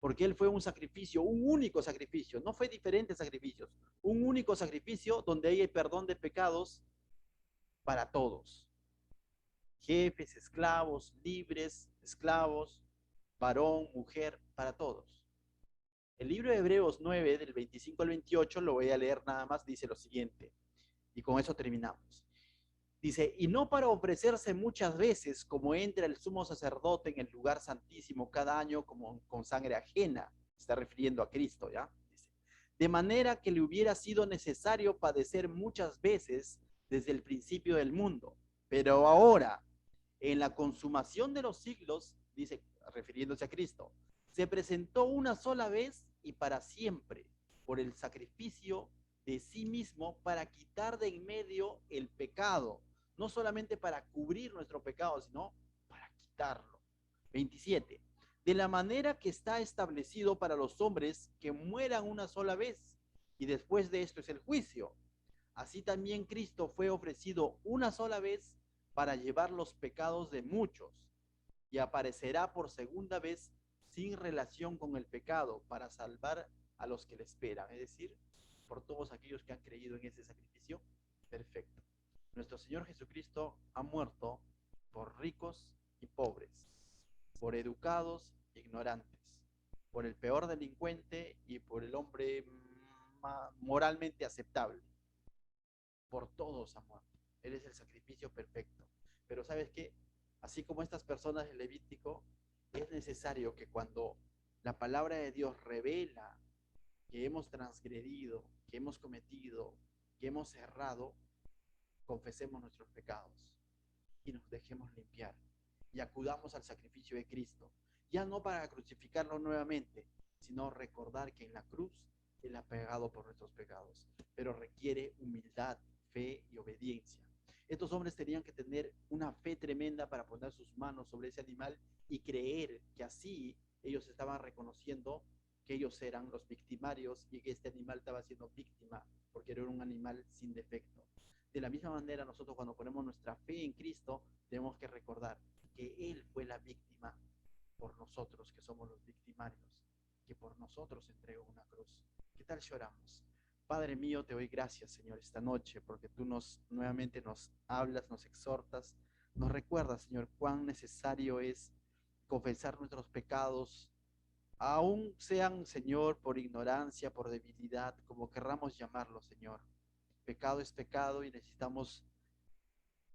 Porque Él fue un sacrificio, un único sacrificio, no fue diferentes sacrificios, un único sacrificio donde hay perdón de pecados para todos. Jefes, esclavos, libres, esclavos, varón, mujer, para todos. El libro de Hebreos 9, del 25 al 28, lo voy a leer nada más, dice lo siguiente, y con eso terminamos. Dice, y no para ofrecerse muchas veces, como entra el sumo sacerdote en el lugar santísimo cada año como con sangre ajena, está refiriendo a Cristo, ¿ya? Dice, de manera que le hubiera sido necesario padecer muchas veces desde el principio del mundo. Pero ahora, en la consumación de los siglos, dice, refiriéndose a Cristo, se presentó una sola vez y para siempre por el sacrificio de sí mismo para quitar de en medio el pecado, no solamente para cubrir nuestro pecado, sino para quitarlo. 27. De la manera que está establecido para los hombres que mueran una sola vez, y después de esto es el juicio. Así también Cristo fue ofrecido una sola vez para llevar los pecados de muchos, y aparecerá por segunda vez sin relación con el pecado para salvar a los que le esperan, es decir, por todos aquellos que han creído en ese sacrificio perfecto. Nuestro Señor Jesucristo ha muerto por ricos y pobres, por educados e ignorantes, por el peor delincuente y por el hombre moralmente aceptable. Por todos ha muerto. Él es el sacrificio perfecto. Pero ¿sabes qué? Así como estas personas del Levítico, es necesario que cuando la palabra de Dios revela que hemos transgredido, que hemos cometido, que hemos errado, confesemos nuestros pecados y nos dejemos limpiar y acudamos al sacrificio de Cristo, ya no para crucificarlo nuevamente, sino recordar que en la cruz Él ha pagado por nuestros pecados, pero requiere humildad, fe y obediencia. Estos hombres tenían que tener una fe tremenda para poner sus manos sobre ese animal y creer que así ellos estaban reconociendo que ellos eran los victimarios y que este animal estaba siendo víctima porque era un animal sin defecto. De la misma manera, nosotros cuando ponemos nuestra fe en Cristo, tenemos que recordar que Él fue la víctima por nosotros, que somos los victimarios, que por nosotros entregó una cruz. ¿Qué tal si oramos? Padre mío, te doy gracias, Señor, esta noche, porque tú nuevamente nos hablas, nos exhortas, nos recuerdas, Señor, cuán necesario es confesar nuestros pecados, aún sean, Señor, por ignorancia, por debilidad, como querramos llamarlo, Señor. Pecado es pecado y necesitamos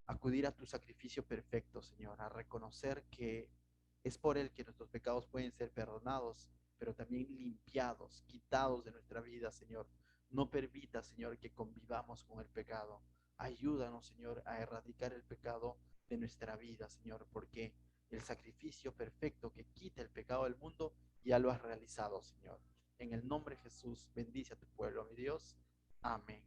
acudir a tu sacrificio perfecto, Señor, a reconocer que es por Él que nuestros pecados pueden ser perdonados, pero también limpiados, quitados de nuestra vida, Señor. No permita, Señor, que convivamos con el pecado. Ayúdanos, Señor, a erradicar el pecado de nuestra vida, Señor, porque el sacrificio perfecto que quita el pecado del mundo ya lo has realizado, Señor. En el nombre de Jesús, bendice a tu pueblo, mi Dios. Amén.